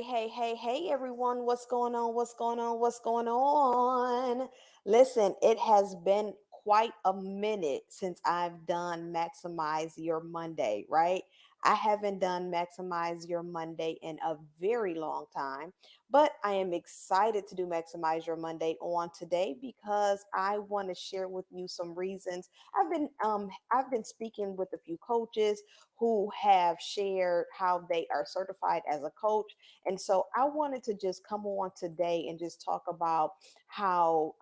Hey, everyone. What's going on? What's going on? What's going on? Listen, it has been quite a minute since I've done Maximize Your Monday, right? I haven't done Maximize Your Monday in a very long time, but I am excited to do Maximize Your Monday on today because I want to share with you some reasons. I've been speaking with a few coaches who have shared how they are certified as a coach. And so I wanted to just come on today and just talk about how,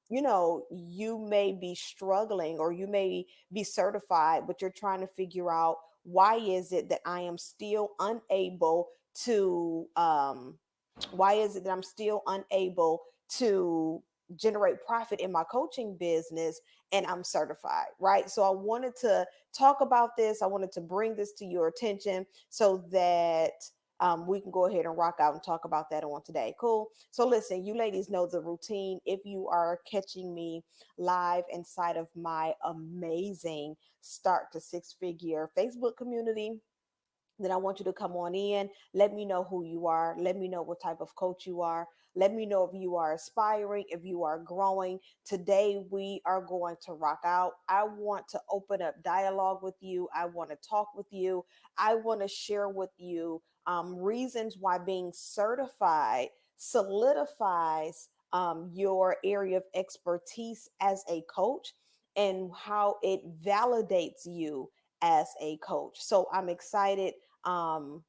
you may be struggling or you may be certified, but you're trying to figure out why is it that I am still unable to, why is it that I'm still unable to generate profit in my coaching business and I'm certified, right? So I wanted to talk about this. I wanted to bring this to your attention so that we can go ahead and rock out and talk about that on today. Cool. So listen, you ladies know the routine. If you are catching me live inside of my amazing Start to Six Figure Facebook community, then I want you to come on in. Let me know who you are. Let me know what type of coach you are. Let me know if you are aspiring, if you are growing. Today, we are going to rock out. I want to open up dialogue with you. I want to talk with you. I want to share with you reasons why being certified solidifies your area of expertise as a coach and how it validates you as a coach. So um,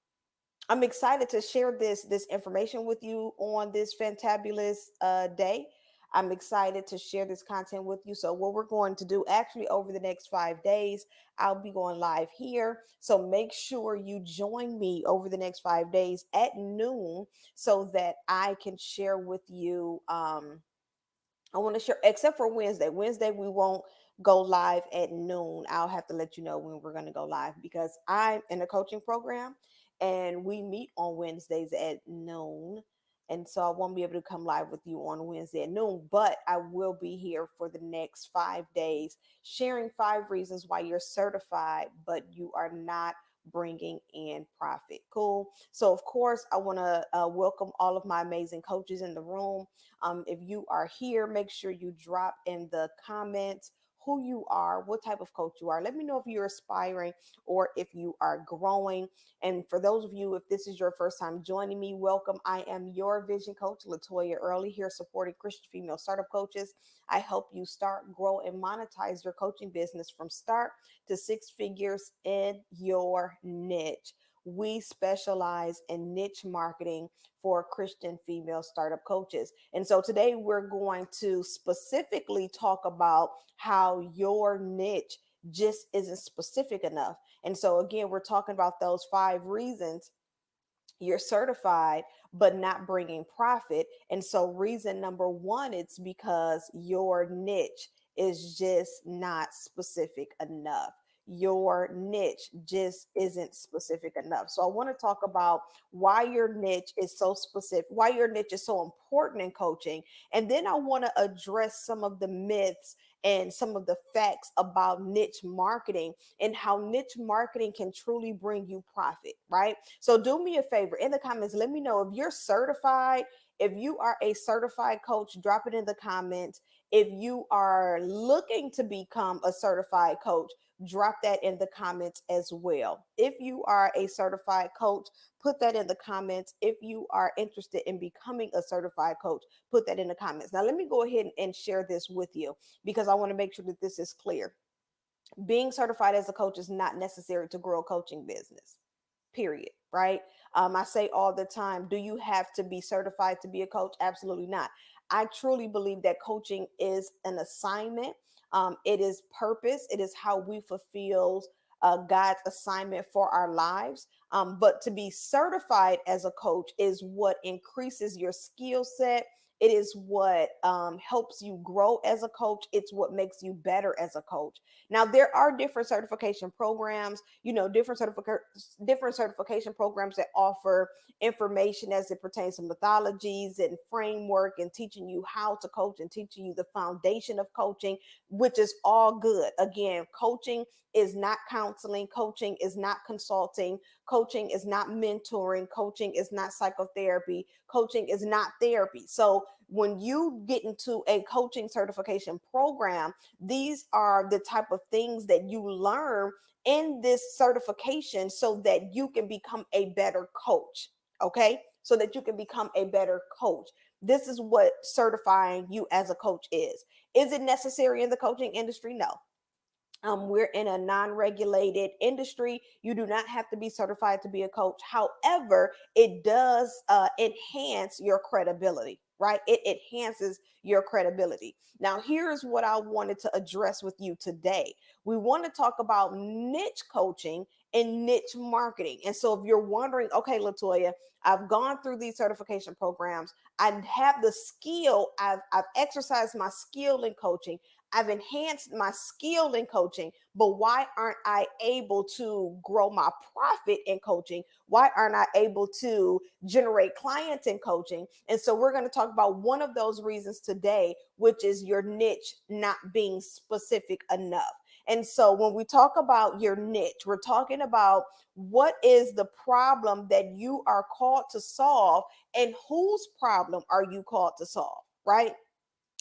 I'm excited to share this information with you on this fantabulous day. I'm excited to share this content with you. So what we're going to do actually over the next 5 days, I'll be going live here. So make sure you join me over the next 5 days at noon so that I can share with you. I want to share, except for Wednesday. Wednesday, we won't go live at noon. I'll have to let you know when we're going to go live because I'm in a coaching program and we meet on Wednesdays at noon. And so I won't be able to come live with you on Wednesday at noon, but I will be here for the next 5 days, sharing 5 reasons why you're certified, but you are not bringing in profit. Cool. So, of course, I want to welcome all of my amazing coaches in the room. If you are here, make sure you drop in the comments who you are, what type of coach you are. Let me know if you're aspiring or if you are growing. And for those of you, if this is your first time joining me, welcome. I am your vision coach, Latoya Early, here supporting Christian female startup coaches. I help you start, grow, and monetize your coaching business from start to six figures in your niche. We specialize in niche marketing for Christian female startup coaches. And so today we're going to specifically talk about how your niche just isn't specific enough. And so again, we're talking about those 5 reasons you're certified but not bringing profit. And so reason number one, it's because your niche is just not specific enough. Your niche just isn't specific enough. So I want to talk about why your niche is so specific, why your niche is so important in coaching. And then I want to address some of the myths and some of the facts about niche marketing and how niche marketing can truly bring you profit, right? So do me a favor in the comments, let me know if you're certified. If you are a certified coach, drop it in the comments. If you are looking to become a certified coach, drop that in the comments as well. If you are a certified coach, put that in the comments. If you are interested in becoming a certified coach, put that in the comments. Now, let me go ahead and share this with you because I want to make sure that this is clear. Being certified as a coach is not necessary to grow a coaching business, period, right? I say all the time, do you have to be certified to be a coach? Absolutely not. I truly believe that coaching is an assignment. It is purpose. It is how we fulfill God's assignment for our lives. But to be certified as a coach is what increases your skill set. It is what helps you grow as a coach. It's what makes you better as a coach. Now, there are different certification programs, different certification programs that offer information as it pertains to methodologies and framework and teaching you how to coach and teaching you the foundation of coaching, which is all good. Again, coaching is not counseling, coaching is not consulting, coaching is not mentoring, coaching is not psychotherapy, coaching is not therapy. So when you get into a coaching certification program, these are the type of things that you learn in this certification so that you can become a better coach. Okay, so that you can become a better coach. This is what certifying you as a coach is. Is it necessary in the coaching industry? No. We're in a non-regulated industry. You do not have to be certified to be a coach. However, it does enhance your credibility, right? It enhances your credibility. Now, here's what I wanted to address with you today. We want to talk about niche coaching and niche marketing. And so if you're wondering, okay, Latoya, I've gone through these certification programs. I have the skill. I've exercised my skill in coaching. I've enhanced my skill in coaching, but why aren't I able to grow my profit in coaching? Why aren't I able to generate clients in coaching? And so we're going to talk about one of those reasons today, which is your niche not being specific enough. And so when we talk about your niche, we're talking about what is the problem that you are called to solve and whose problem are you called to solve, right?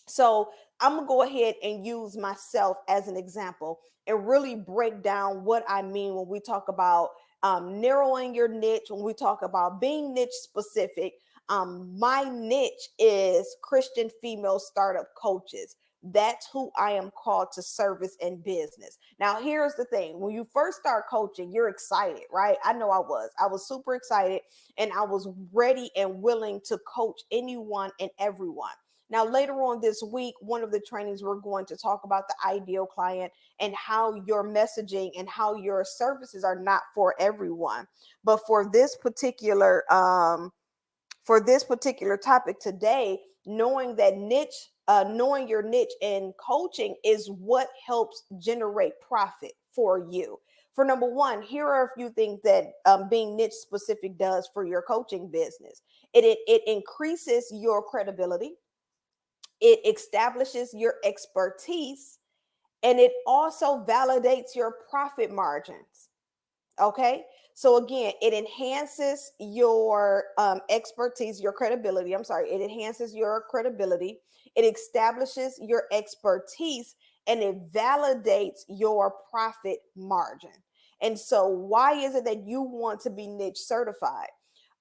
So I'm gonna go ahead and use myself as an example and really break down what I mean when we talk about narrowing your niche, when we talk about being niche specific. My niche is Christian female startup coaches. That's who I am called to service in business. Now, here's the thing. When you first start coaching, you're excited, right? I know I was. I was super excited and I was ready and willing to coach anyone and everyone. Now, later on this week, one of the trainings, we're going to talk about the ideal client and how your messaging and how your services are not for everyone. But for this particular topic today, knowing your niche in coaching is what helps generate profit for you. For number one, here are a few things that being niche specific does for your coaching business. It increases your credibility, it establishes your expertise, and it also validates your profit margins. Okay. So again, it enhances your expertise, your credibility. I'm sorry, it enhances your credibility. It establishes your expertise and it validates your profit margin. And so, why is it that you want to be niche certified?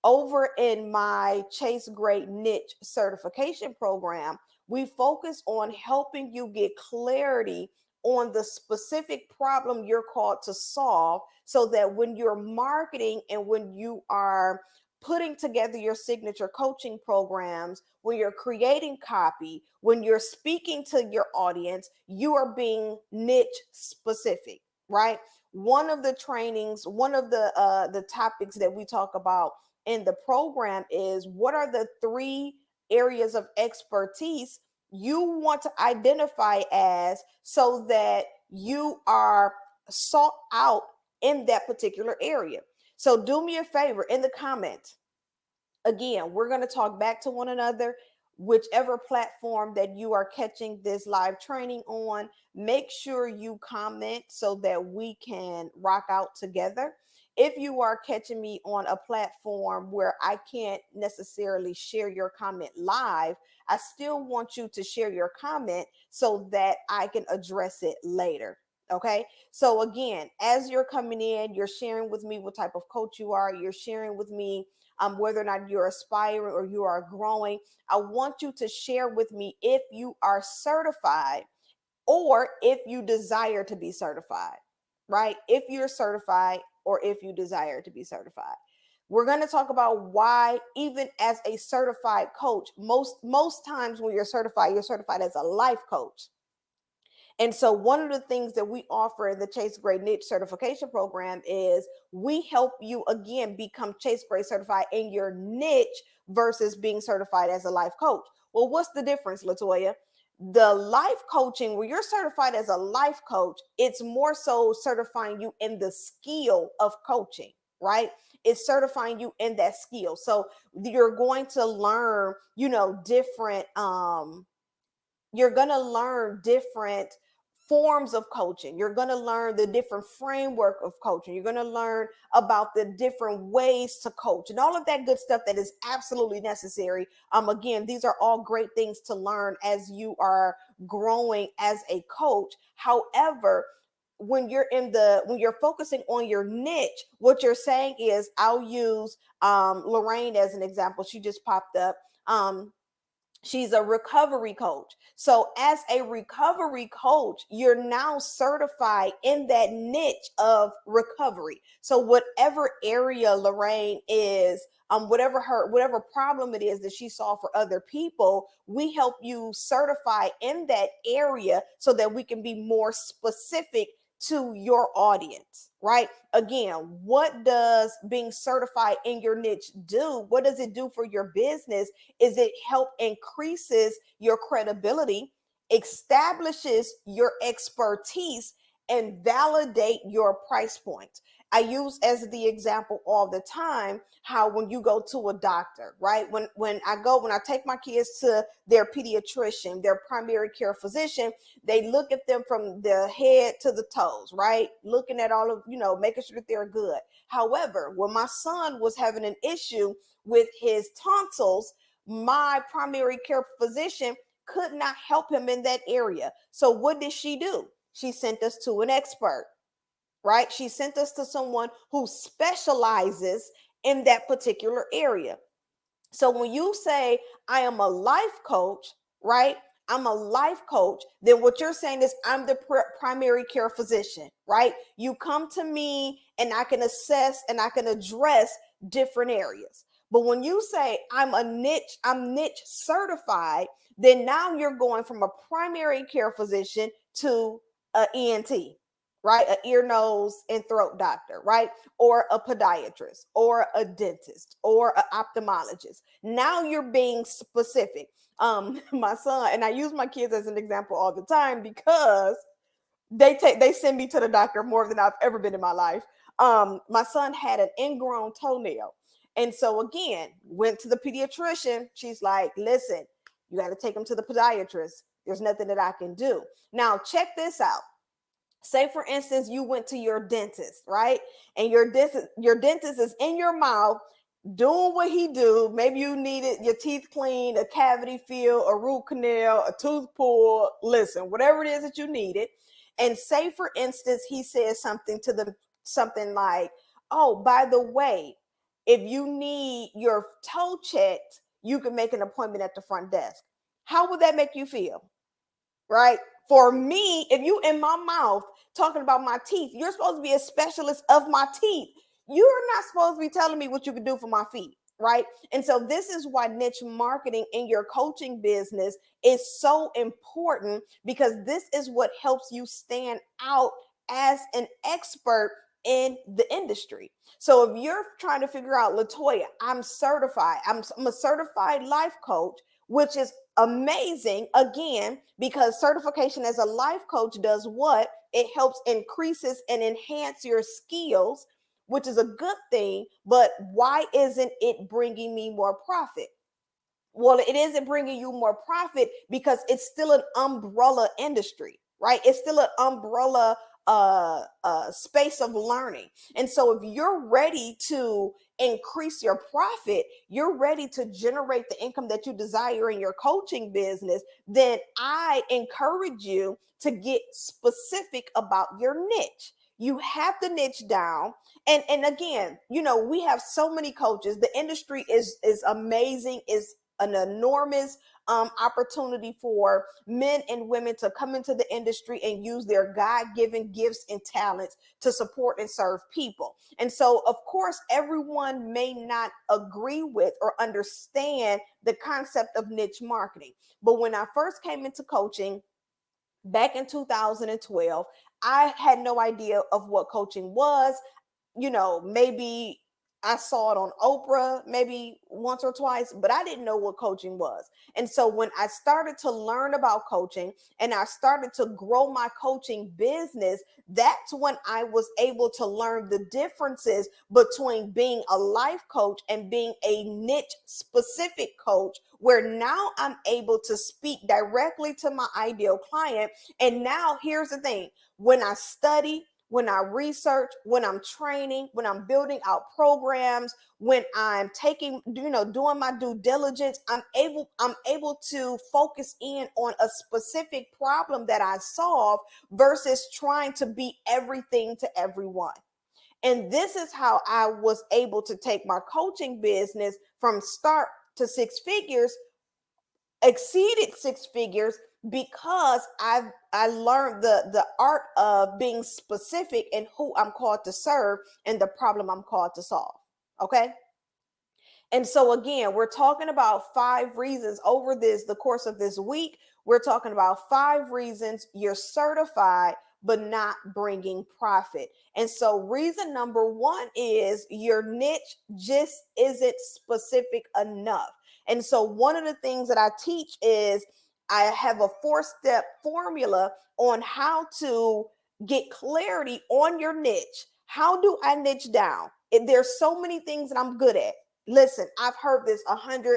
Over in my Chase Great Niche certification program, we focus on helping you get clarity on the specific problem you're called to solve so that when you're marketing and when you are putting together your signature coaching programs, when you're creating copy, when you're speaking to your audience, you are being niche specific, right? One of the trainings, one of the topics that we talk about in the program is what are the three areas of expertise you want to identify as so that you are sought out in that particular area. So do me a favor in the comments. Again, we're going to talk back to one another. Whichever platform that you are catching this live training on, make sure you comment so that we can rock out together. If you are catching me on a platform where I can't necessarily share your comment live, I still want you to share your comment so that I can address it later. Okay. So again, as you're coming in, you're sharing with me what type of coach you are. You're sharing with me whether or not you're aspiring or you are growing. I want you to share with me if you are certified or if you desire to be certified, right? If you're certified or if you desire to be certified. We're going to talk about why, even as a certified coach, most times when you're certified as a life coach. And so one of the things that we offer in the Chase Great Niche certification program is we help you again become Chase Great certified in your niche versus being certified as a life coach. Well, what's the difference, Latoya? The life coaching, where you're certified as a life coach, it's more so certifying you in the skill of coaching, right? It's certifying you in that skill. So you're going to learn, different you're going to learn different forms of coaching. You're going to learn the different framework of coaching. You're going to learn about the different ways to coach and all of that good stuff that is absolutely necessary. Again, these are all great things to learn as you are growing as a coach. However, when you're focusing on your niche, what you're saying is, I'll use Lorraine as an example. She just popped up. She's a recovery coach. So as a recovery coach, you're now certified in that niche of recovery. So whatever area Lorraine is, whatever problem it is that she saw for other people, we help you certify in that area so that we can be more specific to your audience, right? Again, what does being certified in your niche do? What does it do for your business? Is it help increases your credibility, establishes your expertise, and validate your price point. I use as the example all the time how when you go to a doctor, right? When I take my kids to their pediatrician, their primary care physician, they look at them from the head to the toes, right? Looking at all of, making sure that they're good. However, when my son was having an issue with his tonsils, my primary care physician could not help him in that area. So what did she do? She sent us to an expert, right? She sent us to someone who specializes in that particular area. So when you say, I am a life coach, right? I'm a life coach, then what you're saying is, I'm the primary care physician, right? You come to me and I can assess and I can address different areas. But when you say I'm niche certified, then now you're going from a primary care physician to an ENT, right? An ear, nose, and throat doctor, right? Or a podiatrist, or a dentist, or an ophthalmologist. Now you're being specific. My son, and I use my kids as an example all the time because they send me to the doctor more than I've ever been in my life. My son had an ingrown toenail. And so again, went to the pediatrician. She's like, listen, you got to take him to the podiatrist. There's nothing that I can do. Now, check this out. Say for instance, you went to your dentist, right? And your dentist is in your mouth doing what he do. Maybe you needed your teeth cleaned, a cavity fill, a root canal, a tooth pull. Listen, whatever it is that you needed. And say for instance, he says something like, oh, by the way, if you need your toe checked, you can make an appointment at the front desk. How would that make you feel? Right? For me, if you in my mouth talking about my teeth, you're supposed to be a specialist of my teeth. You're not supposed to be telling me what you can do for my feet, right? And so this is why niche marketing in your coaching business is so important, because this is what helps you stand out as an expert in the industry. So if you're trying to figure out, Latoya, I'm certified, I'm a certified life coach, which is amazing, again, because certification as a life coach does what? It helps increases and enhance your skills, which is a good thing. But why isn't it bringing me more profit? Well, it isn't bringing you more profit because it's still an umbrella industry, right? It's still an umbrella space of learning. And so if you're ready to increase your profit, you're ready to generate the income that you desire in your coaching business, then I encourage you to get specific about your niche. You have the niche down. And again, we have so many coaches. The industry is amazing, is an enormous opportunity for men and women to come into the industry and use their God-given gifts and talents to support and serve people. And so, of course, everyone may not agree with or understand the concept of niche marketing. But when I first came into coaching back in 2012, I had no idea of what coaching was. Maybe I saw it on Oprah maybe once or twice, but I didn't know what coaching was. And so when I started to learn about coaching and I started to grow my coaching business, that's when I was able to learn the differences between being a life coach and being a niche specific coach, where now I'm able to speak directly to my ideal client. And now here's the thing: when I study, when I research, when I'm training, when I'm building out programs, when I'm taking, doing my due diligence, I'm able to focus in on a specific problem that I solve versus trying to be everything to everyone. And this is how I was able to take my coaching business from start to six figures, exceeded six figures, because I learned the art of being specific in who I'm called to serve and the problem I'm called to solve. Okay. And so again, we're talking about 5 reasons over the course of this week. We're talking about 5 reasons you're certified but not bringing profit. And so reason number 1 is your niche just isn't specific enough. And so one of the things that I teach is I have a 4-step formula on how to get clarity on your niche. How do I niche down? There's so many things that I'm good at. Listen, I've heard this 100,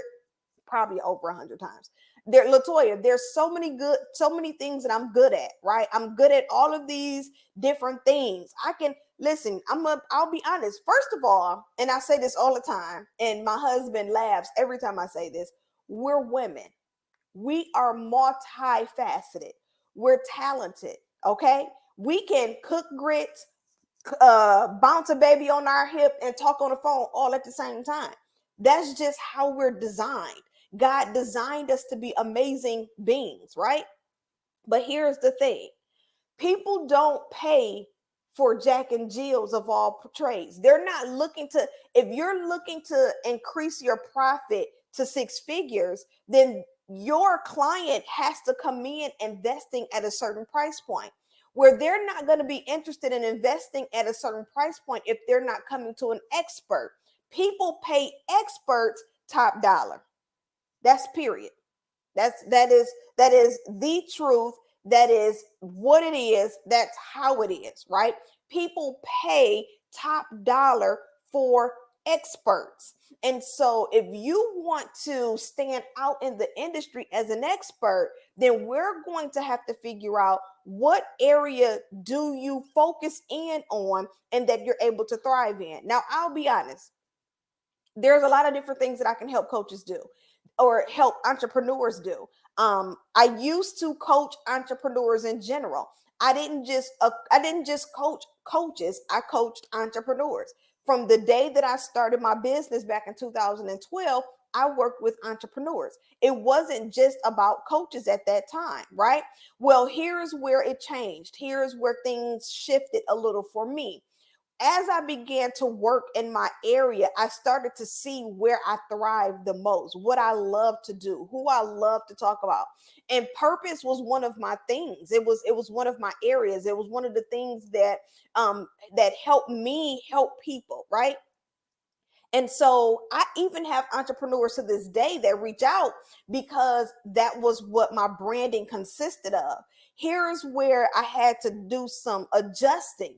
probably over 100 times. Latoya, there's so many things that I'm good at, right? I'm good at all of these different things. I can listen. I'll be honest. First of all, and I say this all the time, and my husband laughs every time I say this. We're women. We are multifaceted. We're talented. Okay, we can cook grits, bounce a baby on our hip, and talk on the phone all at the same time. That's just how we're designed. God designed us to be amazing beings, right? But here's the thing: people don't pay for Jack and Jills of all trades. They're not looking to, if you're looking to increase your profit to six figures, then your client has to come in investing at a certain price point, where they're not going to be interested in investing at a certain price point if they're not coming to an expert. People pay experts top dollar. That's period. That is the truth. That is what it is. That's how it is, right? People pay top dollar for experts. And so if you want to stand out in the industry as an expert, then we're going to have to figure out what area do you focus in on and that you're able to thrive in. Now, I'll be honest, there's a lot of different things that I can help coaches do or help entrepreneurs do. I used to coach entrepreneurs in general. I didn't just coach coaches. I coached entrepreneurs. From the day that I started my business back in 2012, I worked with entrepreneurs. It wasn't just about coaches at that time, right? Well, here's where it changed. Here's where things shifted a little for me. As I began to work in my area, I started to see where I thrive the most, what I love to do, who I love to talk about. And purpose was one of my things. It was one of my areas. It was one of the things that helped me help people, right? And so I even have entrepreneurs to this day that reach out because that was what my branding consisted of. Here's where I had to do some adjusting.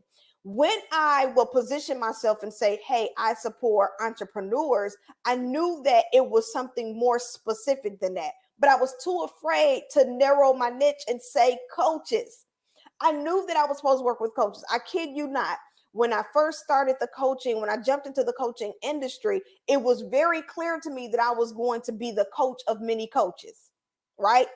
When I will position myself and say, hey, I support entrepreneurs, I knew that it was something more specific than that. But I was too afraid to narrow my niche and say coaches. I knew that I was supposed to work with coaches. I kid you not. When I first started the coaching, when I jumped into the coaching industry, it was very clear to me that I was going to be the coach of many coaches, right?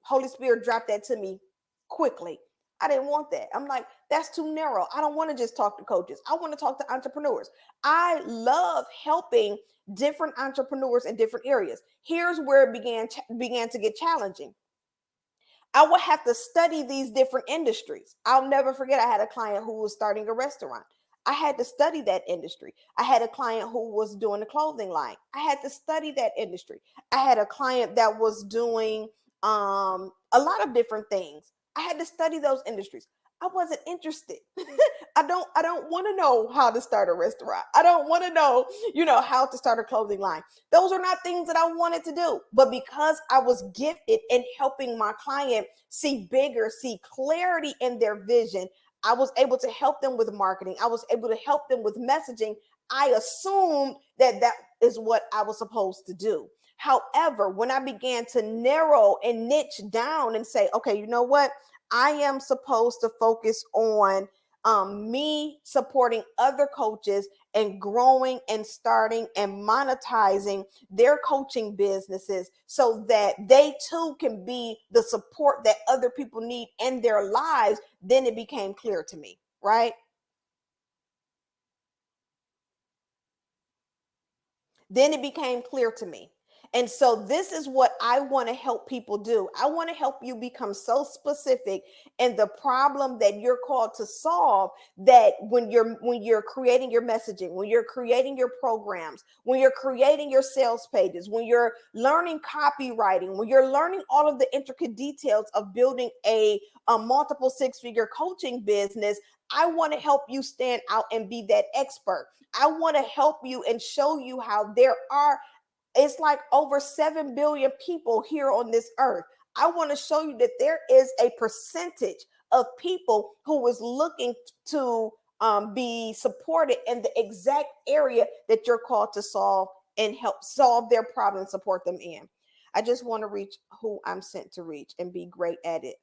Holy Spirit dropped that to me quickly. I didn't want that. I'm like, that's too narrow. I don't want to just talk to coaches. I want to talk to entrepreneurs. I love helping different entrepreneurs in different areas. Here's where it began to get challenging. I would have to study these different industries. I'll never forget, I had a client who was starting a restaurant. I had to study that industry. I had a client who was doing a clothing line. I had to study that industry. I had a client that was doing a lot of different things. I had to study those industries. I wasn't interested. I don't want to know how to start a restaurant. I don't want to know, how to start a clothing line. Those are not things that I wanted to do. But because I was gifted in helping my client see bigger, see clarity in their vision, I was able to help them with marketing. I was able to help them with messaging. I assumed that that is what I was supposed to do. However, when I began to narrow and niche down and say, okay, you know what? I am supposed to focus on me supporting other coaches and growing and starting and monetizing their coaching businesses so that they too can be the support that other people need in their lives. Then it became clear to me, right? Then it became clear to me. And so this is what I want to help people do. I want to help you become so specific in the problem that you're called to solve, that when you're creating your messaging, when you're creating your programs, when you're creating your sales pages, when you're learning copywriting, when you're learning all of the intricate details of building a multiple six-figure coaching business, I want to help you stand out and be that expert. I want to help you and show you how it's like over 7 billion people here on this earth. I want to show you that there is a percentage of people who is looking to be supported in the exact area that you're called to solve and help solve their problem and support them in. I just want to reach who I'm sent to reach and be great at it.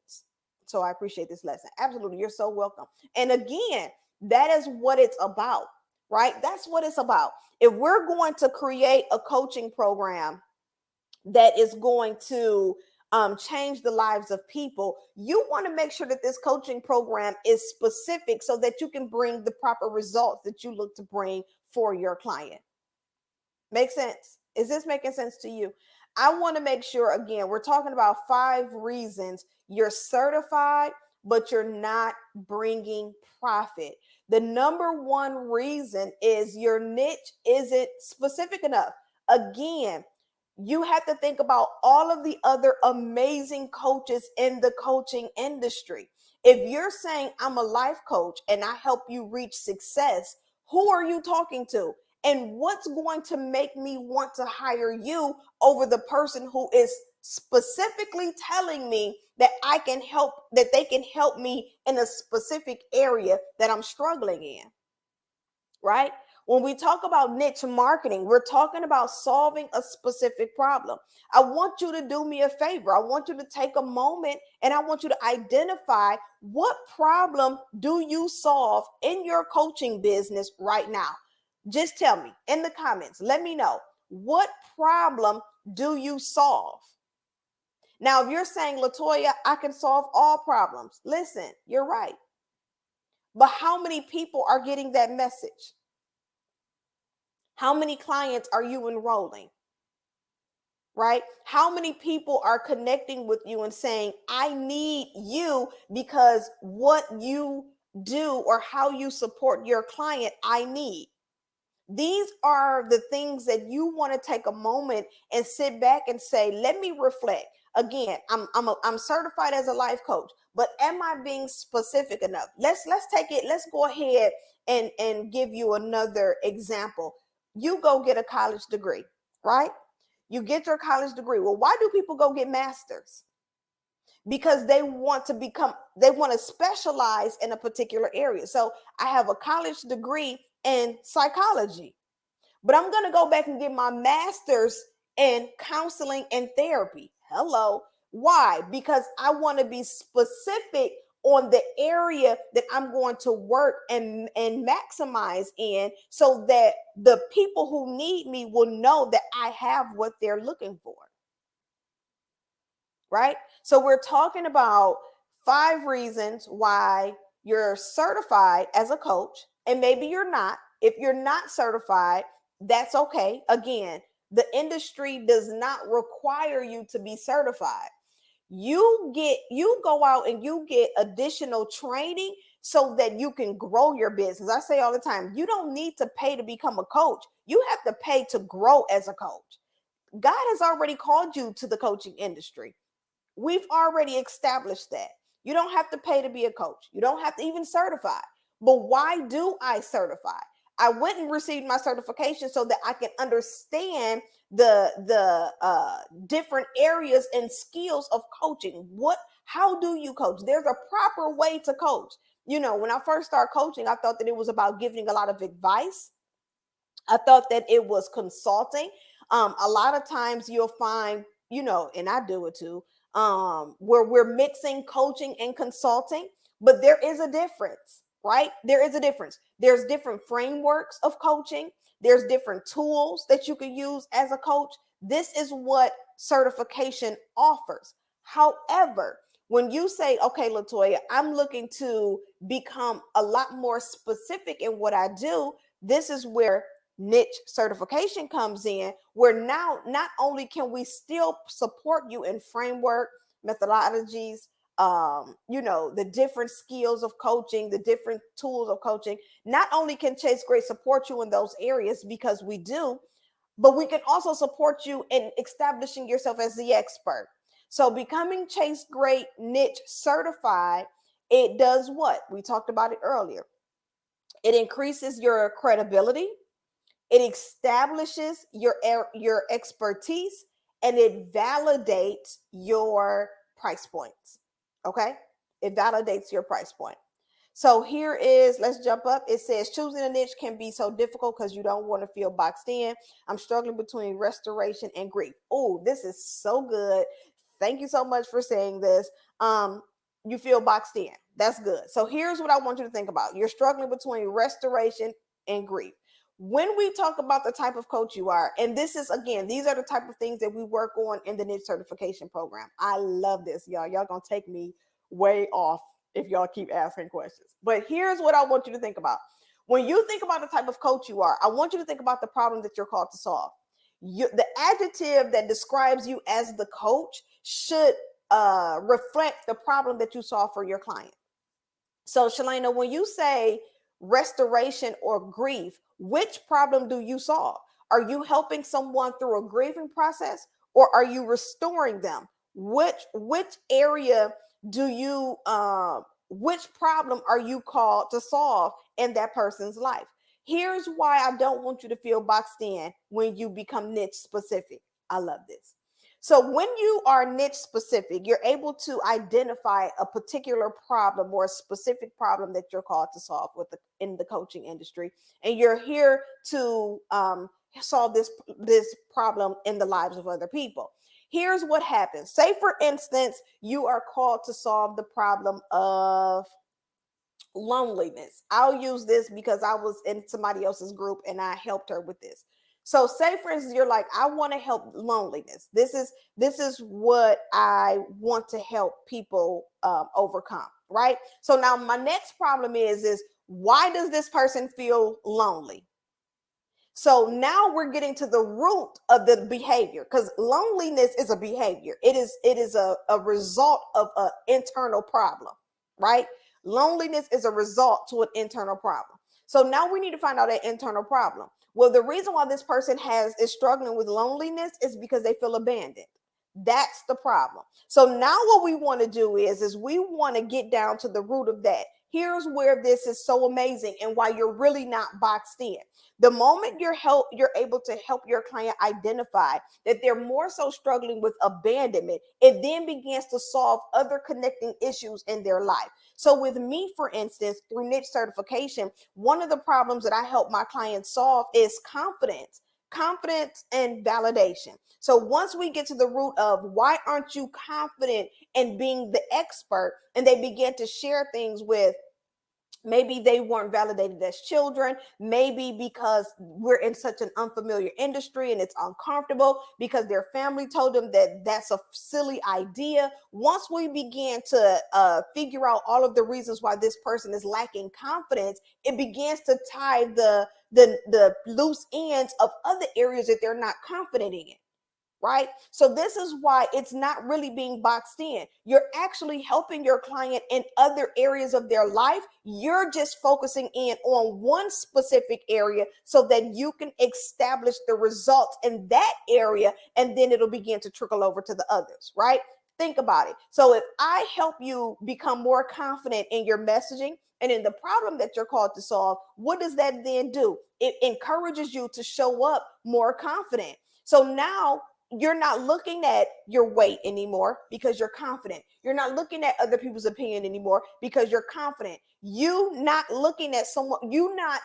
So I appreciate this lesson. Absolutely. You're so welcome. And again, that is what it's about, right? That's what it's about. If we're going to create a coaching program that is going to change the lives of people, you want to make sure that this coaching program is specific so that you can bring the proper results that you look to bring for your client. Make sense? Is this making sense to you? I want to make sure, again, we're talking about 5 reasons you're certified, but you're not bringing profit. The number one reason is your niche isn't specific enough. Again, you have to think about all of the other amazing coaches in the coaching industry. If you're saying I'm a life coach and I help you reach success, who are you talking to? And what's going to make me want to hire you over the person who is specifically telling me that they can help me in a specific area that I'm struggling in, right? When we talk about niche marketing, we're talking about solving a specific problem. I want you to do me a favor. I want you to take a moment and I want you to identify what problem do you solve in your coaching business right now. Just tell me in the comments. Let me know, what problem do you solve? Now, if you're saying, Latoya, I can solve all problems, listen, you're right. But how many people are getting that message? How many clients are you enrolling? Right? How many people are connecting with you and saying, I need you because what you do or how you support your client, I need. These are the things that you want to take a moment and sit back and say, let me reflect. Again, I'm certified as a life coach, but am I being specific enough? Let's take it. Let's go ahead and give you another example. You go get a college degree, right? You get your college degree. Well, why do people go get masters? Because they want to specialize in a particular area. So I have a college degree in psychology, but I'm going to go back and get my master's in counseling and therapy. Hello. Why? Because I want to be specific on the area that I'm going to work and maximize in so that the people who need me will know that I have what they're looking for. Right? So we're talking about 5 reasons why you're certified as a coach, and maybe you're not. If you're not certified, that's okay. Again, the industry does not require you to be certified. You go out and you get additional training so that you can grow your business. I say all the time, you don't need to pay to become a coach. You have to pay to grow as a coach. God has already called you to the coaching industry. We've already established that. You don't have to pay to be a coach. You don't have to even certify. But why do I certify? I went and received my certification so that I can understand the different areas and skills of coaching. How do you coach? There's a proper way to coach. You know, when I first started coaching, I thought that it was about giving a lot of advice. I thought that it was consulting. A lot of times you'll find, you know, and I do it too, where we're mixing coaching and consulting, but there is a difference, right? There is a difference. There's different frameworks of coaching. There's different tools that you can use as a coach. This is what certification offers. However, when you say, okay, Latoya, I'm looking to become a lot more specific in what I do, this is where niche certification comes in, where now not only can we still support you in framework methodologies, you know, the different skills of coaching, the different tools of coaching. Not only can Chase Great support you in those areas, because we do, but we can also support you in establishing yourself as the expert. So becoming Chase Great niche certified, it does what? We talked about it earlier. It increases your credibility, it establishes your expertise, and it validates your price points. Okay? It validates your price point. So here is, let's jump up. It says choosing a niche can be so difficult because you don't want to feel boxed in. I'm struggling between restoration and grief. Oh, this is so good. Thank you so much for saying this. You feel boxed in. That's good. So here's what I want you to think about. You're struggling between restoration and grief. When we talk about the type of coach you are, and this is, again, these are the type of things that we work on in the niche certification program. I love this, y'all. Y'all gonna take me way off if y'all keep asking questions. But here's what I want you to think about. When you think about the type of coach you are, I want you to think about the problem that you're called to solve. The adjective that describes you as the coach should reflect the problem that you solve for your client. So, Shalana, when you say restoration or grief, which problem do you solve? Are you helping someone through a grieving process, or are you restoring them? Which area do you which problem are you called to solve in that person's life? Here's why I don't want you to feel boxed in when you become niche specific. I love this. So when you are niche specific, you're able to identify a particular problem or a specific problem that you're called to solve in the coaching industry, and you're here to solve this problem in the lives of other people. Here's what happens. Say, for instance, you are called to solve the problem of loneliness. I'll use this because I was in somebody else's group and I helped her with this. So say, for instance, you're like, I want to help loneliness. This is what I want to help people overcome, right? So now my next problem is why does this person feel lonely? So now we're getting to the root of the behavior, because loneliness is a behavior. It is a result of an internal problem, right? Loneliness is a result to an internal problem. So now we need to find out that internal problem. Well, the reason why this person is struggling with loneliness is because they feel abandoned. That's the problem. So now what we want to do is we want to get down to the root of that. Here's where this is so amazing and why you're really not boxed in. The moment you're able to help your client identify that they're more so struggling with abandonment, it then begins to solve other connecting issues in their life. So with me, for instance, through niche certification, one of the problems that I help my clients solve is confidence and validation. So once we get to the root of why aren't you confident in being the expert, and they begin to share things with, maybe they weren't validated as children, maybe because we're in such an unfamiliar industry and it's uncomfortable because their family told them that that's a silly idea. Once we begin to figure out all of the reasons why this person is lacking confidence, it begins to tie the loose ends of other areas that they're not confident in. Right? So this is why it's not really being boxed in. You're actually helping your client in other areas of their life. You're just focusing in on one specific area so that you can establish the results in that area, and then it'll begin to trickle over to the others, right? Think about it. So if I help you become more confident in your messaging and in the problem that you're called to solve, what does that then do? It encourages you to show up more confident. So now you're not looking at your weight anymore because you're confident. You're not looking at other people's opinion anymore because you're confident. You not looking at someone, you not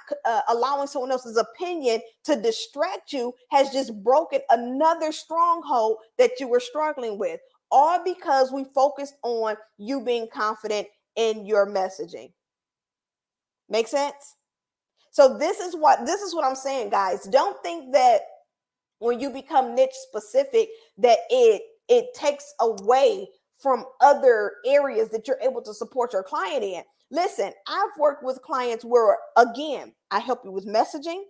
allowing someone else's opinion to distract you has just broken another stronghold that you were struggling with. All because we focused on you being confident in your messaging. Make sense? So this is what I'm saying, guys. Don't think that when you become niche specific that it takes away from other areas that you're able to support your client in. Listen, I've worked with clients where, again, I help you with messaging,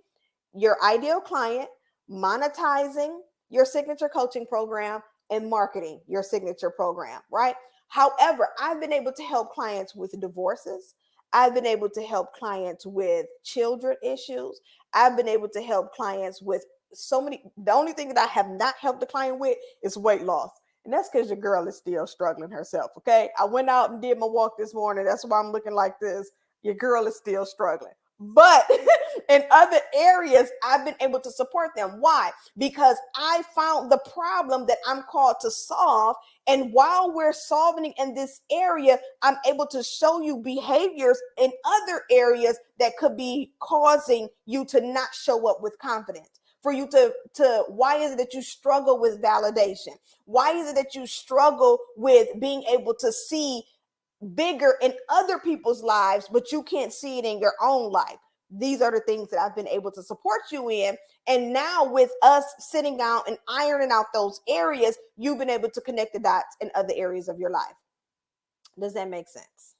your ideal client, monetizing your signature coaching program, and marketing your signature program, right? However, I've been able to help clients with divorces. I've been able to help clients with children issues. I've been able to help clients with so many. The only thing that I have not helped the client with is weight loss. And that's because your girl is still struggling herself. Okay. I went out and did my walk this morning. That's why I'm looking like this. Your girl is still struggling. But in other areas, I've been able to support them. Why? Because I found the problem that I'm called to solve. And while we're solving in this area, I'm able to show you behaviors in other areas that could be causing you to not show up with confidence. For you to why is it that you struggle with validation? Why is it that you struggle with being able to see bigger in other people's lives, but you can't see it in your own life? These are the things that I've been able to support you in. And now with us sitting down and ironing out those areas, you've been able to connect the dots in other areas of your life. Does that make sense?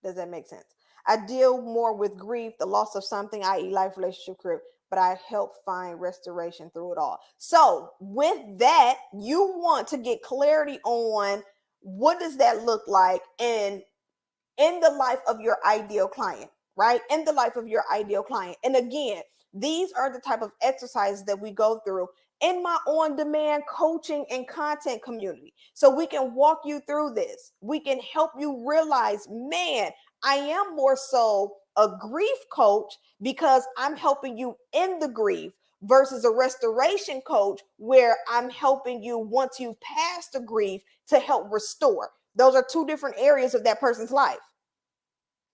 Does that make sense? I deal more with grief, the loss of something, i.e., life, relationship, career, but I help find restoration through it all. So, with that, you want to get clarity on what does that look like in the life of your ideal client, right? In the life of your ideal client. And again, these are the type of exercises that we go through in my on-demand coaching and content community. So we can walk you through this. We can help you realize, man, I am more so a grief coach because I'm helping you in the grief versus a restoration coach where I'm helping you once you've passed the grief to help restore. Those are two different areas of that person's life,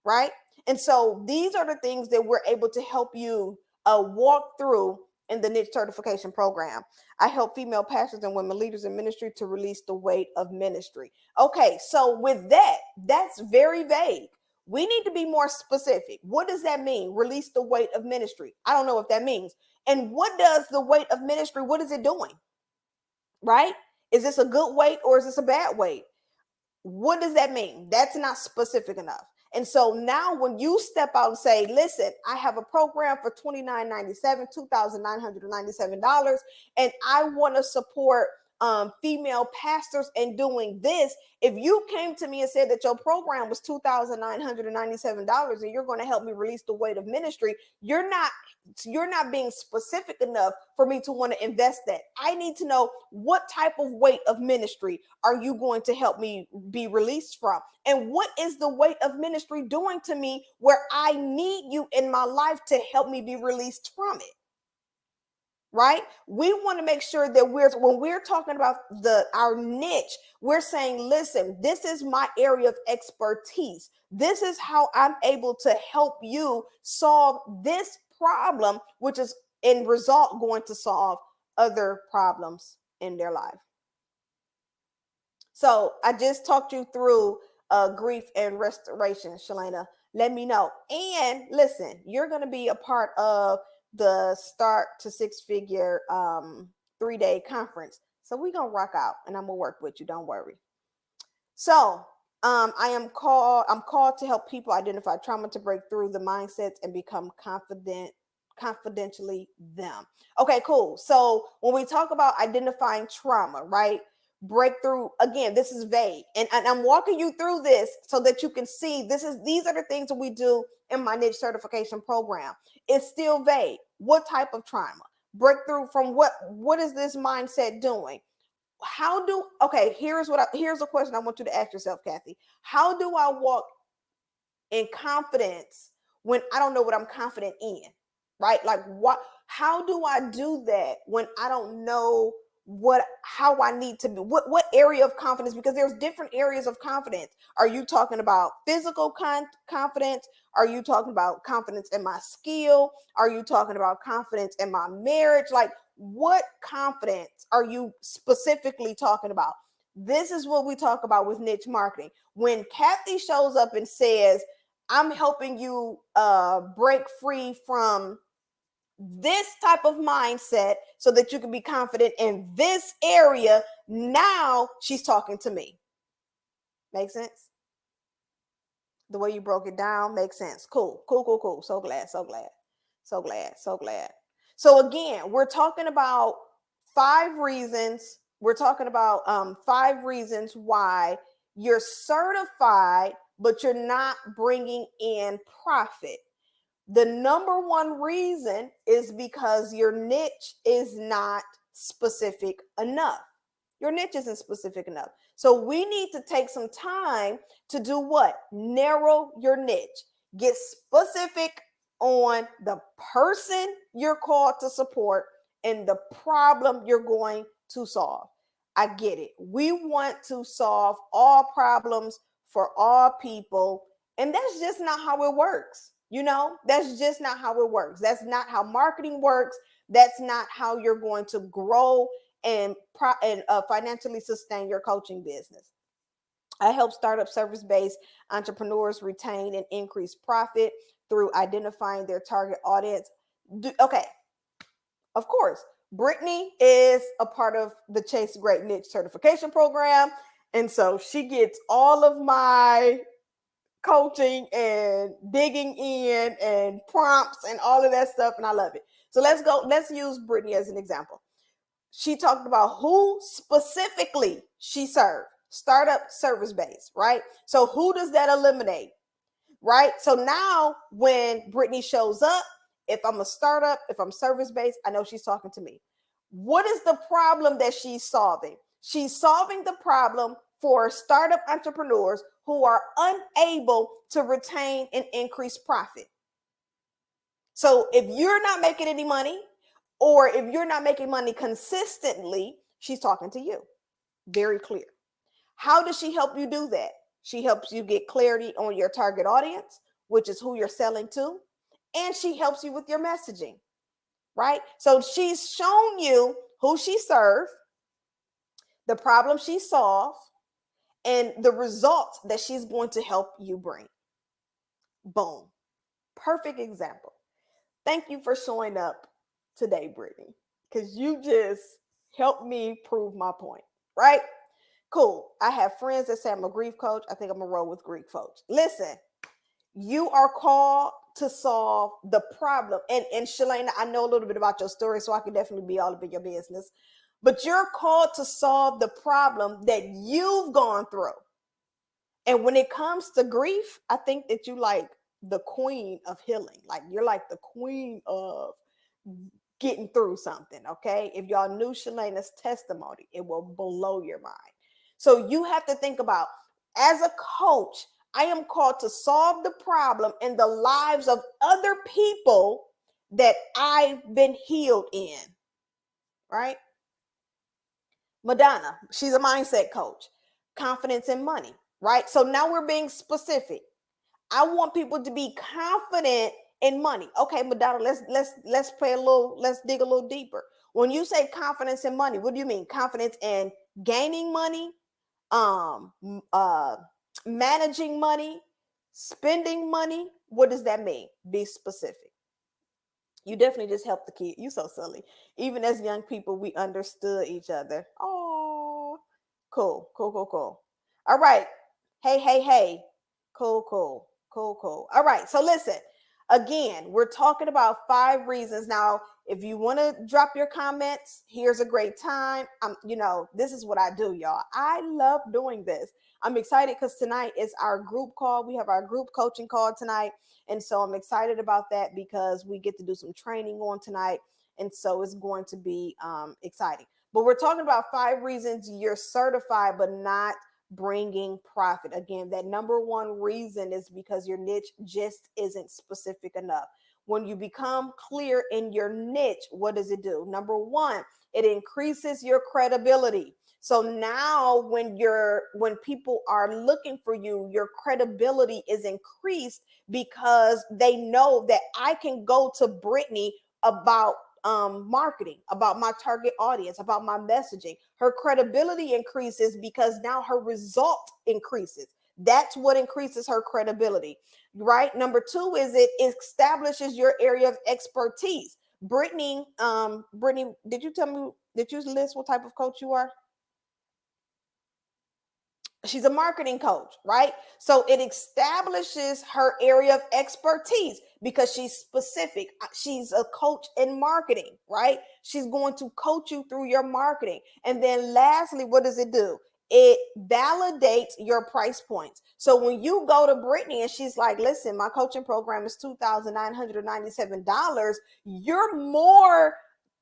right? And so these are the things that we're able to help you walk through in the niche certification program. I help female pastors and women leaders in ministry to release the weight of ministry. Okay, so with that, that's very vague. We need to be more specific. What does that mean? Release the weight of ministry. I don't know what that means. And what does the weight of ministry, what is it doing? Right? Is this a good weight or is this a bad weight? What does that mean? That's not specific enough. And so now when you step out and say, listen, I have a program for $29.97, $2,997, and I want to support female pastors in doing this. If you came to me and said that your program was $2,997 and you're going to help me release the weight of ministry, you're not being specific enough for me to want to invest that. I need to know what type of weight of ministry are you going to help me be released from? And what is the weight of ministry doing to me where I need you in my life to help me be released from it? Right? We want to make sure that when we're talking about our niche, we're saying, listen, this is my area of expertise. This is how I'm able to help you solve this problem, which is in result going to solve other problems in their life. So I just talked you through grief and restoration, Shalana. Let me know. And listen, you're going to be a part of the Start to Six Figure 3-day conference. So we're going to rock out and I'm going to work with you. Don't worry. So I'm called to help people identify trauma to break through the mindsets and become confidentially them. Okay, cool. So when we talk about identifying trauma, right? Breakthrough, again, this is vague. And I'm walking you through this so that you can see these are the things that we do in my niche certification program. It's still vague. What type of trauma? Breakthrough from what is this mindset doing? Here's a question I want you to ask yourself, Kathy. How do I walk in confidence when I don't know what I'm confident in? Right? Like, how do I do that when I don't know how I need to be? What area of confidence? Because there's different areas of confidence. Are you talking about physical confidence? Are you talking about confidence in my skill? Are you talking about confidence in my marriage? Like, what confidence are you specifically talking about? This is what we talk about with niche marketing. When Kathy shows up and says, I'm helping you break free from this type of mindset so that you can be confident in this area. Now she's talking to me. Make sense? The way you broke it down makes sense. Cool. So glad. So again, we're talking about 5 reasons. We're talking about 5 reasons why you're certified, but you're not bringing in profit. The number one reason is because your niche is not specific enough. Your niche isn't specific enough. So we need to take some time to do what? Narrow your niche. Get specific on the person you're called to support and the problem you're going to solve. I get it. We want to solve all problems for all people, and that's just not how it works. That's just not how it works. That's not how marketing works. That's not how you're going to grow and financially sustain your coaching business. I help startup service-based entrepreneurs retain and increase profit through identifying their target audience. Okay, of course, Brittany is a part of the Chase Great Niche certification program. And so she gets all of my coaching and digging in and prompts and all of that stuff. And I love it. So let's use Brittany as an example. She talked about who specifically she served. Startup service based, right? So who does that eliminate? Right? So now when Brittany shows up, if I'm a startup, if I'm service based, I know she's talking to me. What is the problem that she's solving? She's solving the problem for startup entrepreneurs who are unable to retain and increase profit. So if you're not making any money, or if you're not making money consistently, she's talking to you. Very clear. How does she help you do that? She helps you get clarity on your target audience, which is who you're selling to, and she helps you with your messaging, right? So she's shown you who she served, the problem she solved, and the results that she's going to help you bring. Boom. Perfect example. Thank you for showing up today, Brittany, because you just helped me prove my point, right? Cool. I have friends that say I'm a grief coach. I think I'm gonna roll with grief coach. Listen, you are called to solve the problem. And Shalana, I know a little bit about your story, so I can definitely be all up in your business. But you're called to solve the problem that you've gone through. And when it comes to grief, I think that you like the queen of healing. Like you're like the queen of getting through something. Okay. If y'all knew Shalana's testimony, it will blow your mind. So you have to think about, as a coach, I am called to solve the problem in the lives of other people that I've been healed in. Right? Madonna, she's a mindset coach. Confidence in money, right? So now we're being specific. I want people to be confident in money. Okay, Madonna, let's dig a little deeper. When you say confidence in money, what do you mean? Confidence in gaining money, um, uh, managing money, spending money. What does that mean? Be specific. You definitely just helped the kid. You so silly. Even as young people, we understood each other. Oh, cool. All right. Hey. Cool. All right. So listen, again, we're talking about 5 reasons. Now, if you want to drop your comments, here's a great time. This is what I do, y'all. I love doing this. I'm excited because tonight is our group call. We have our group coaching call tonight. And so I'm excited about that because we get to do some training on tonight. And so it's going to be exciting. But we're talking about 5 reasons you're certified but not bringing profit. Again, that number one reason is because your niche just isn't specific enough. When you become clear in your niche, what does it do? Number one, it increases your credibility. So now when people are looking for you, your credibility is increased because they know that I can go to Brittany about marketing, about my target audience, about my messaging. Her credibility increases because now her result increases. That's what increases her credibility, right? Number two is it establishes your area of expertise. Brittany, did you tell me, did you list what type of coach you are? She's a marketing coach, right? So it establishes her area of expertise because she's specific. She's a coach in marketing, right? She's going to coach you through your marketing. And then lastly, what does it do? It validates your price points. So when you go to Brittany and she's like, listen, my coaching program is $2,997, you're more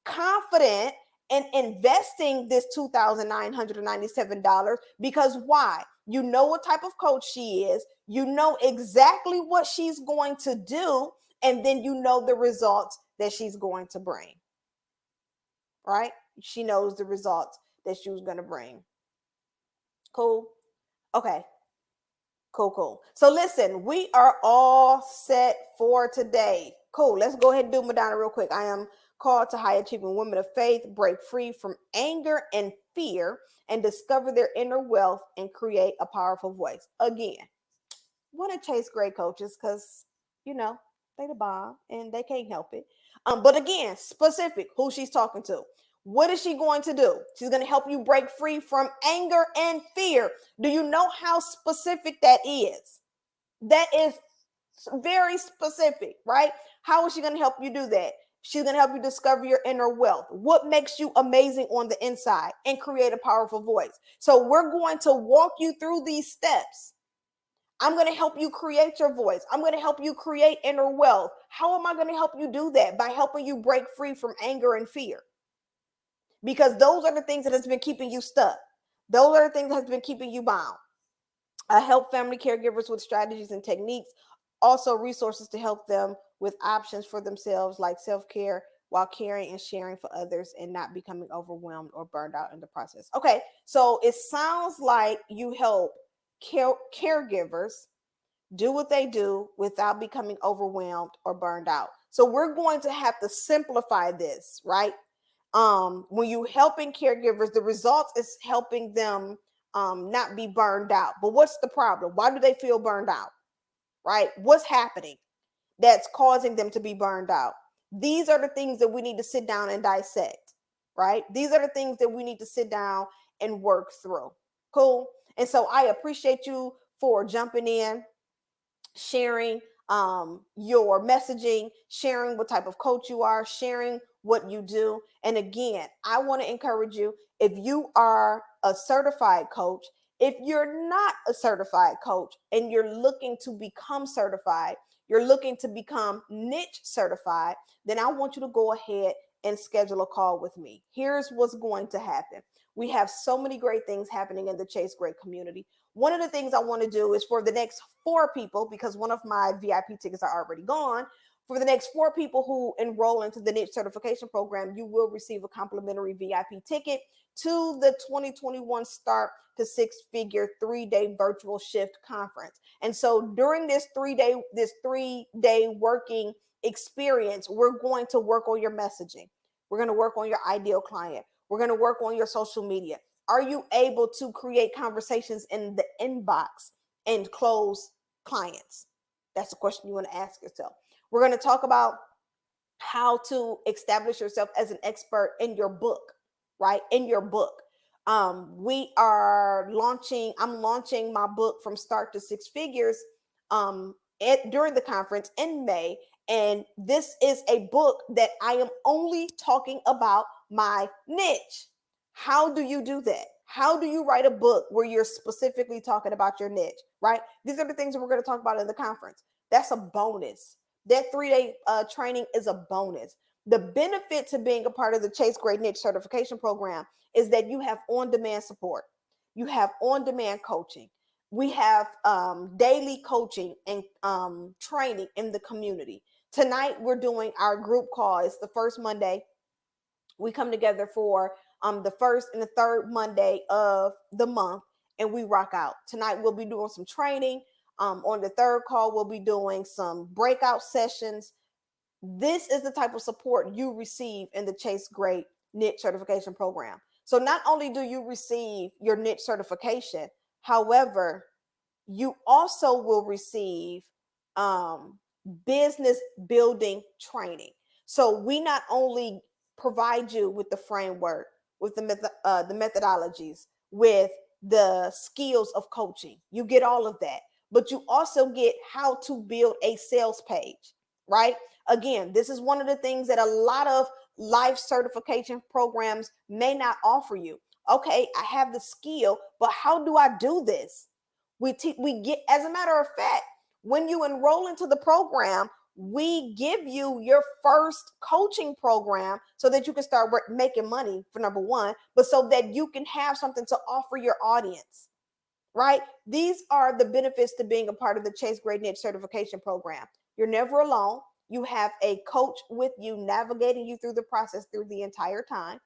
confident and investing this $2,997 because why? You know what type of coach she is, you know exactly what she's going to do, and then you know the results that she's going to bring, right? She knows the results that she was going to bring. Cool. Okay. Cool. So listen, we are all set for today. Cool. Let's go ahead and do Madonna real quick. I am called to high achieving women of faith, break free from anger and fear, and discover their inner wealth and create a powerful voice. Again, want to chase great coaches because, you know, they the bomb and they can't help it. But again, specific who she's talking to. What is she going to do? She's going to help you break free from anger and fear. Do you know how specific that is? That is very specific, right? How is she going to help you do that? She's going to help you discover your inner wealth. What makes you amazing on the inside and create a powerful voice. So we're going to walk you through these steps. I'm going to help you create your voice. I'm going to help you create inner wealth. How am I going to help you do that? By helping you break free from anger and fear. Because those are the things that has been keeping you stuck. Those are the things that has been keeping you bound. I help family caregivers with strategies and techniques, also resources to help them with options for themselves like self-care while caring and sharing for others and not becoming overwhelmed or burned out in the process. Okay, so it sounds like you help caregivers do what they do without becoming overwhelmed or burned out. So we're going to have to simplify this, right? When you helping caregivers, the results is helping them not be burned out. But what's the problem? Why do they feel burned out? Right? What's happening that's causing them to be burned out? These are the things that we need to sit down and dissect, right? These are the things that we need to sit down and work through. Cool. And so I appreciate you for jumping in, sharing your messaging, sharing what type of coach you are, sharing what you do. And again, I want to encourage you, if you are a certified coach, if you're not a certified coach and you're looking to become certified, you're looking to become niche certified, then I want you to go ahead and schedule a call with me. Here's what's going to happen. We have so many great things happening in the Chase Great community. One of the things I want to do is for the next 4 people, because one of my VIP tickets are already gone, for the next 4 people who enroll into the niche certification program, you will receive a complimentary VIP ticket to the 2021 Start to Six Figure 3-day virtual shift conference. And so during this 3-day working experience, we're going to work on your messaging. We're going to work on your ideal client. We're going to work on your social media. Are you able to create conversations in the inbox and close clients? That's the question you want to ask yourself. We're going to talk about how to establish yourself as an expert in your book, right? In your book. I'm launching my book From Start to Six Figures during the conference in May. And this is a book that I am only talking about my niche. How do you do that? How do you write a book where you're specifically talking about your niche, right? These are the things that we're going to talk about in the conference. That's a bonus. That 3-day training is a bonus. The benefit to being a part of the Chase Great Niche certification program is that you have on-demand support. You have on-demand coaching. We have daily coaching and training in the community. Tonight, we're doing our group call. It's the first Monday. We come together for the first and the third Monday of the month, and we rock out. Tonight, we'll be doing some training. On the third call, we'll be doing some breakout sessions. This is the type of support you receive in the Chase Great Niche certification program. So not only do you receive your niche certification, however, you also will receive um, business building training. So we not only provide you with the framework, with the methodologies, with the skills of coaching. You get all of that, but you also get how to build a sales page, right? Again, this is one of the things that a lot of life certification programs may not offer you. Okay, I have the skill, but how do I do this? We get, as a matter of fact, when you enroll into the program, we give you your first coaching program so that you can start making money, for number one, but so that you can have something to offer your audience, right? These are the benefits to being a part of the Chase Great Niche certification program. You're never alone. You have a coach with you, navigating you through the process through the entire time.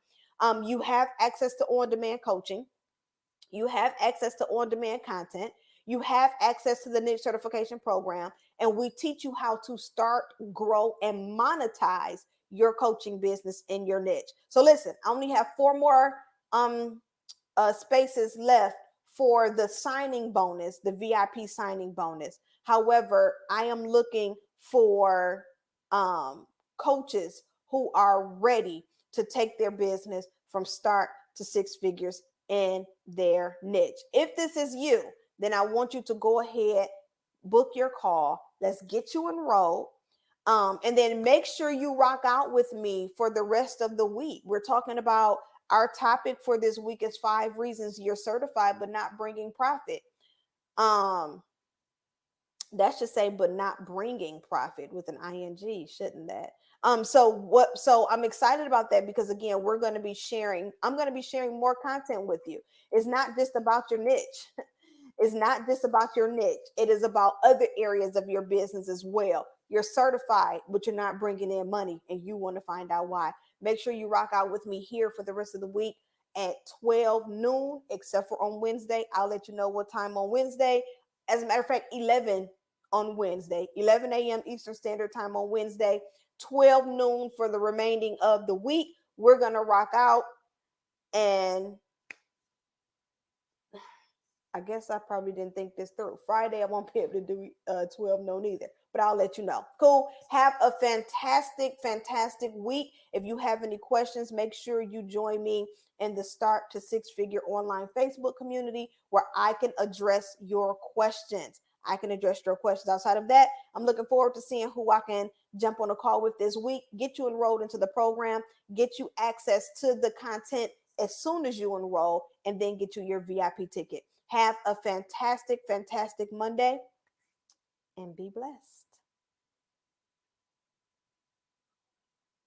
You have access to on-demand coaching. You have access to on-demand content. You have access to the niche certification program, and we teach you how to start, grow, and monetize your coaching business in your niche. So listen, I only have 4 more spaces left for the signing bonus, the VIP signing bonus. However, I am looking for coaches who are ready to take their business from start to 6 figures in their niche. If this is you, then I want you to go ahead, book your call. Let's get you enrolled. And then make sure you rock out with me for the rest of the week. We're talking about our topic for this week is 5 reasons you're certified but not bringing profit. That should say but not bringing profit with an ing, shouldn't that? So I'm excited about that because again, I'm going to be sharing more content with you. It's not just about your niche. It's not just about your niche. It is about other areas of your business as well. You're certified, but you're not bringing in money, and you want to find out why. Make sure you rock out with me here for the rest of the week at 12 noon, except for on Wednesday. I'll let you know what time on Wednesday. As a matter of fact, 11 on Wednesday, 11 a.m. Eastern Standard Time on Wednesday, 12 noon for the remaining of the week. We're going to rock out, and I guess I probably didn't think this through. Friday, I won't be able to do 12 noon either, but I'll let you know. Cool. Have a fantastic, fantastic week. If you have any questions, make sure you join me in the Start to 6 Figure online Facebook community where I can address your questions. I can address your questions. Outside of that, I'm looking forward to seeing who I can jump on a call with this week, get you enrolled into the program, get you access to the content as soon as you enroll, and then get you your VIP ticket. Have a fantastic, fantastic Monday and be blessed.